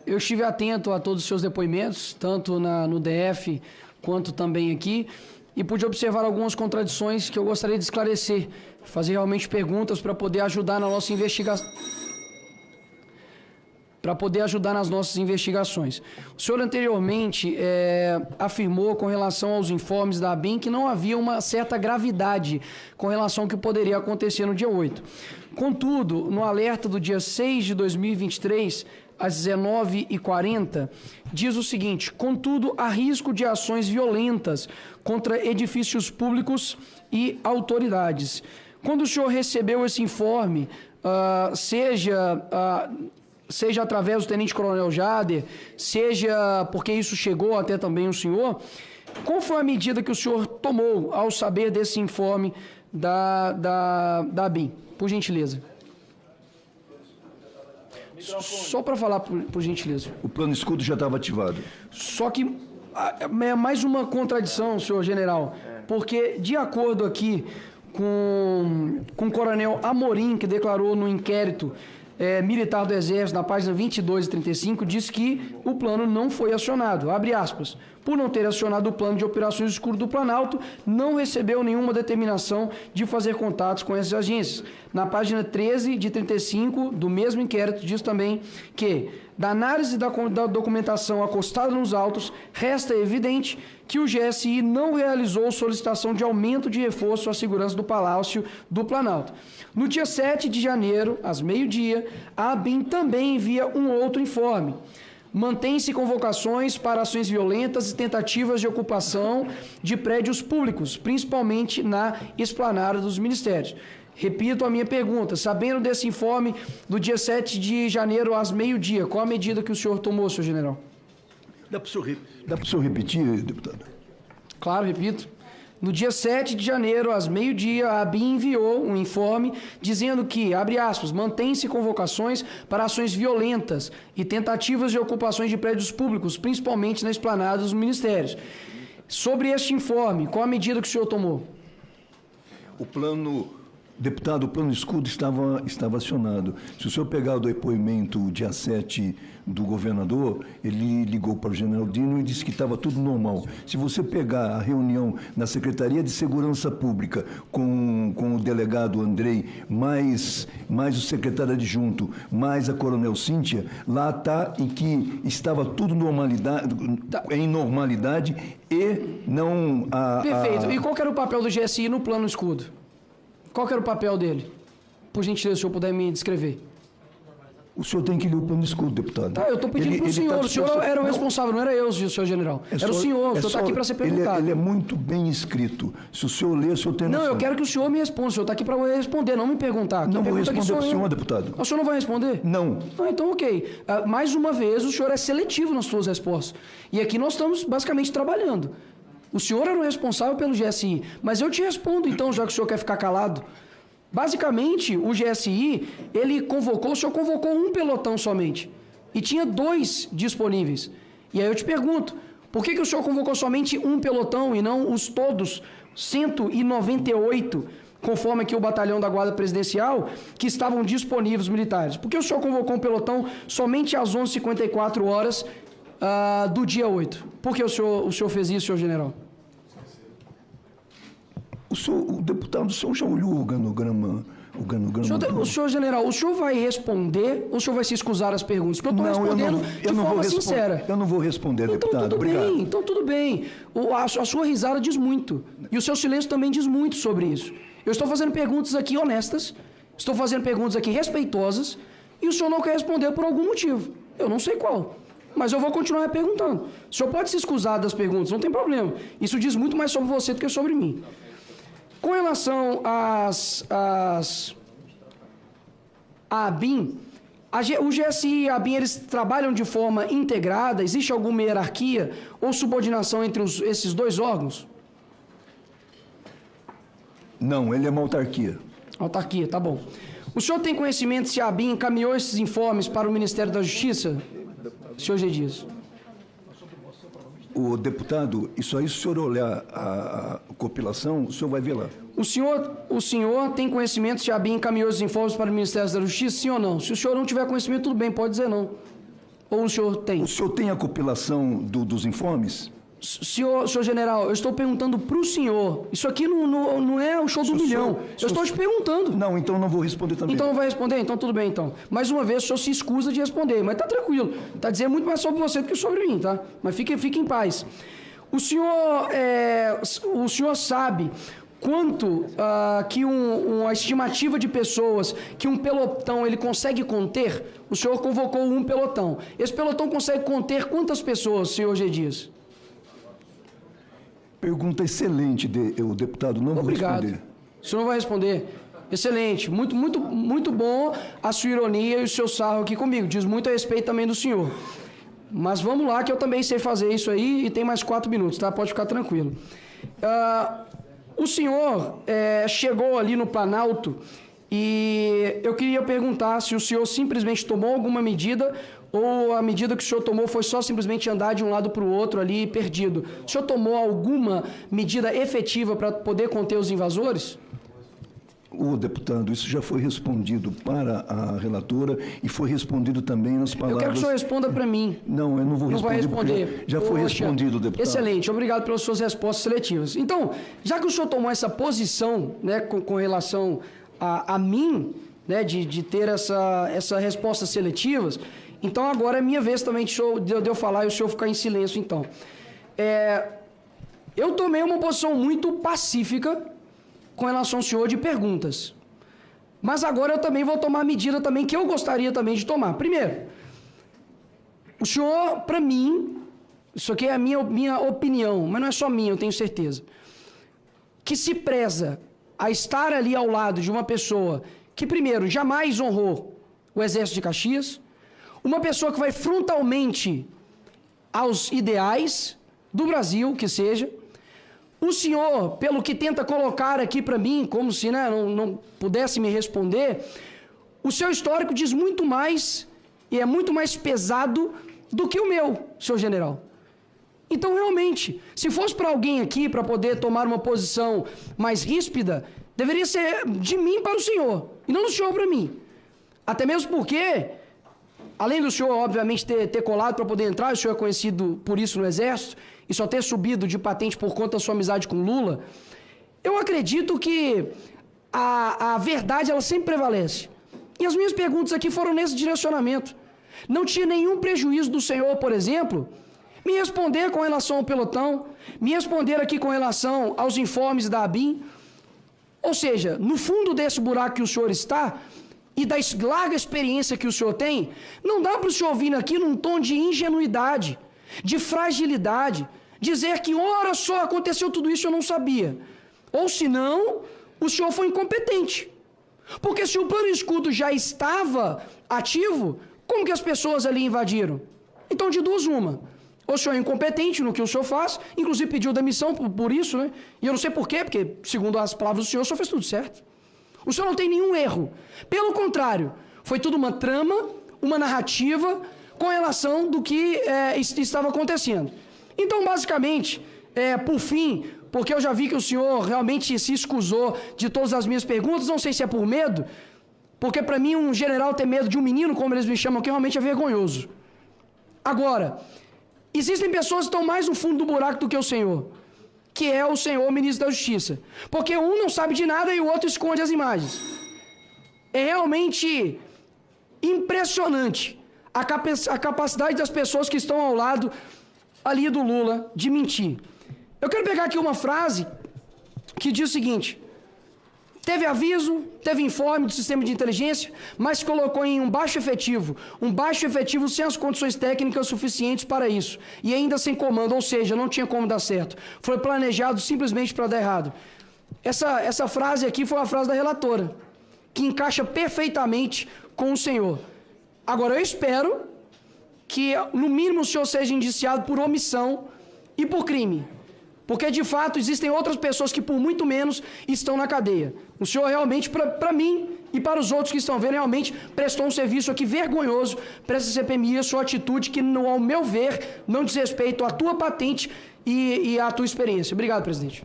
Eu estive atento a todos os seus depoimentos, tanto no DF quanto também aqui, e pude observar algumas contradições que eu gostaria de esclarecer, fazer realmente perguntas para poder ajudar na nossa investigação. Nas nossas investigações. O senhor anteriormente afirmou com relação aos informes da ABIN que não havia uma certa gravidade com relação ao que poderia acontecer no dia 8. Contudo, no alerta do dia 6 de 2023, às 19h40, diz o seguinte: contudo, há risco de ações violentas contra edifícios públicos e autoridades. Quando o senhor recebeu esse informe, seja através do tenente-coronel Jader, seja porque isso chegou até também o senhor, qual foi a medida que o senhor tomou ao saber desse informe da ABIN? Por gentileza. Só para falar, por gentileza. O plano escudo já estava ativado. Só que é mais uma contradição, senhor general, porque de acordo aqui com o coronel Amorim, que declarou no inquérito militar do Exército, na página 22 e 35, diz que o plano não foi acionado. Abre aspas. Por não ter acionado o plano de operações escuro do Planalto, não recebeu nenhuma determinação de fazer contatos com essas agências. Na página 13 de 35 do mesmo inquérito, diz também que, da análise da documentação acostada nos autos, resta evidente que o GSI não realizou solicitação de aumento de reforço à segurança do Palácio do Planalto. No dia 7 de janeiro, às meio-dia, a ABIN também envia um outro informe. Mantém-se convocações para ações violentas e tentativas de ocupação de prédios públicos, principalmente na esplanada dos ministérios. Repito a minha pergunta: sabendo desse informe do dia 7 de janeiro às meio-dia, qual a medida que o senhor tomou, senhor general? Dá para o senhor repetir, deputado? Claro, repito. No dia 7 de janeiro, às meio-dia, a ABIN enviou um informe dizendo que, abre aspas, mantém-se convocações para ações violentas e tentativas de ocupações de prédios públicos, principalmente na esplanada dos ministérios. Sobre este informe, qual a medida que o senhor tomou? Deputado, o plano escudo estava acionado. Se o senhor pegar o depoimento dia 7 do governador, ele ligou para o general Dino e disse que estava tudo normal. Se você pegar a reunião na Secretaria de Segurança Pública com o delegado Andrei, mais o secretário adjunto, mais a coronel Cíntia, lá está em que estava tudo em normalidade e não... Perfeito. E qual que era o papel do GSI no plano escudo? Qual que era o papel dele? Por gentileza, se o senhor puder me descrever. O senhor tem que ler o plano escudo, deputado. Tá, eu estou pedindo para o senhor. O senhor era o responsável, não era eu, senhor general. Era o senhor está aqui para ser perguntado. Ele é muito bem escrito. Se o senhor ler, o senhor tem noção. Não, eu quero que o senhor me responda. O senhor está aqui para responder, não me perguntar. Não vou responder para o senhor, deputado. O senhor não vai responder? Não. Então, ok. Mais uma vez, o senhor é seletivo nas suas respostas. E aqui nós estamos basicamente trabalhando. O senhor era o responsável pelo GSI, mas eu te respondo então, já que o senhor quer ficar calado. Basicamente, o GSI, o senhor convocou um pelotão somente, e tinha 2 disponíveis. E aí eu te pergunto, por que o senhor convocou somente um pelotão e não os todos, 198, conforme aqui o batalhão da Guarda Presidencial, que estavam disponíveis militares? Por que o senhor convocou um pelotão somente às 11h54 do dia 8? Por que o senhor fez isso, senhor general? O deputado, o senhor já olhou o organograma? Senhor general, o senhor vai responder ou o senhor vai se escusar das perguntas? Porque eu estou respondendo de forma sincera. Eu não vou responder, deputado. Obrigado. Então tudo bem. A sua risada diz muito. E o seu silêncio também diz muito sobre isso. Eu estou fazendo perguntas aqui honestas, estou fazendo perguntas aqui respeitosas, e o senhor não quer responder por algum motivo. Eu não sei qual. Mas eu vou continuar perguntando. O senhor pode se escusar das perguntas, não tem problema. Isso diz muito mais sobre você do que sobre mim. Com relação à ABIN, o GSI e a ABIN, eles trabalham de forma integrada? Existe alguma hierarquia ou subordinação entre esses 2 órgãos? Não, ele é uma autarquia. Autarquia, tá bom. O senhor tem conhecimento se a ABIN encaminhou esses informes para o Ministério da Justiça? Senhor G. Dias. O deputado, isso aí, se o senhor olhar a compilação, o senhor vai ver lá. O senhor tem conhecimento se a ABIN encaminhou os informes para o Ministério da Justiça, sim ou não? Se o senhor não tiver conhecimento, tudo bem, pode dizer não. Ou o senhor tem? O senhor tem a compilação dos informes? Senhor general, eu estou perguntando para o senhor. Isso aqui não é o show do milhão. Eu estou te perguntando. Não, então não vou responder também. Então não vai responder? Então tudo bem, então. Mais uma vez, o senhor se escusa de responder, mas tá tranquilo. Tá dizendo muito mais sobre você do que sobre mim, tá? Mas fique em paz. O senhor sabe quanto que uma estimativa de pessoas que um pelotão ele consegue conter? O senhor convocou um pelotão. Esse pelotão consegue conter quantas pessoas, senhor G. Dias? Pergunta excelente, o deputado. Não vou responder. O senhor não vai responder? Excelente. Muito bom a sua ironia e o seu sarro aqui comigo. Diz muito a respeito também do senhor. Mas vamos lá, que eu também sei fazer isso aí e tem mais 4 minutos, tá? Pode ficar tranquilo. O senhor chegou ali no Planalto e eu queria perguntar se o senhor simplesmente tomou alguma medida ou a medida que o senhor tomou foi só simplesmente andar de um lado para o outro ali perdido. O senhor tomou alguma medida efetiva para poder conter os invasores? O deputado, isso já foi respondido para a relatora e foi respondido também nas palavras... Eu quero que o senhor responda para mim. Não, eu não vou responder. Não vai responder. Já foi respondido, deputado. Excelente, obrigado pelas suas respostas seletivas. Então, já que o senhor tomou essa posição, né, com relação a mim, né, de ter essa respostas seletivas, então agora é minha vez também de eu falar e o senhor ficar em silêncio, então. Eu tomei uma posição muito pacífica com relação ao senhor de perguntas. Mas agora eu também vou tomar a medida também que eu gostaria também de tomar. Primeiro, o senhor, para mim, isso aqui é a minha opinião, mas não é só minha, eu tenho certeza, que se preza a estar ali ao lado de uma pessoa que, primeiro, jamais honrou o Exército de Caxias, uma pessoa que vai frontalmente aos ideais do Brasil, que seja. O senhor, pelo que tenta colocar aqui para mim, como se não pudesse me responder, o seu histórico diz muito mais e é muito mais pesado do que o meu, senhor general. Então, realmente, se fosse para alguém aqui para poder tomar uma posição mais ríspida, deveria ser de mim para o senhor, e não do senhor para mim. Até mesmo porque, além do senhor, obviamente, ter colado para poder entrar, o senhor é conhecido por isso no Exército, e só ter subido de patente por conta da sua amizade com Lula, eu acredito que a verdade, ela sempre prevalece. E as minhas perguntas aqui foram nesse direcionamento. Não tinha nenhum prejuízo do senhor, por exemplo, me responder com relação ao pelotão, me responder aqui com relação aos informes da ABIN. Ou seja, no fundo desse buraco que o senhor está, e da larga experiência que o senhor tem, não dá para o senhor vir aqui num tom de ingenuidade, de fragilidade, dizer que, ora só, aconteceu tudo isso, eu não sabia. Ou senão, o senhor foi incompetente. Porque se o plano escudo já estava ativo, como que as pessoas ali invadiram? Então, de duas, uma. Ou o senhor é incompetente no que o senhor faz, inclusive pediu demissão por isso, né? E eu não sei por quê, porque, segundo as palavras do senhor, o senhor fez tudo certo. O senhor não tem nenhum erro. Pelo contrário, foi tudo uma trama, uma narrativa com relação do que estava acontecendo. Então, basicamente, por fim, porque eu já vi que o senhor realmente se escusou de todas as minhas perguntas, não sei se é por medo, porque para mim um general ter medo de um menino, como eles me chamam, que realmente é vergonhoso. Agora, existem pessoas que estão mais no fundo do buraco do que o senhor, que é o senhor ministro da Justiça. Porque um não sabe de nada e o outro esconde as imagens. É realmente impressionante a capacidade das pessoas que estão ao lado ali do Lula de mentir. Eu quero pegar aqui uma frase que diz o seguinte: teve aviso, teve informe do sistema de inteligência, mas colocou em um baixo efetivo sem as condições técnicas suficientes para isso, e ainda sem comando, ou seja, não tinha como dar certo. Foi planejado simplesmente para dar errado. Essa frase aqui foi uma frase da relatora, que encaixa perfeitamente com o senhor. Agora, eu espero que, no mínimo, o senhor seja indiciado por omissão e por crime. Porque, de fato, existem outras pessoas que, por muito menos, estão na cadeia. O senhor realmente, para mim e para os outros que estão vendo, realmente prestou um serviço aqui vergonhoso para essa CPMI, a sua atitude que, ao meu ver, não diz respeito à tua patente e à tua experiência. Obrigado, presidente.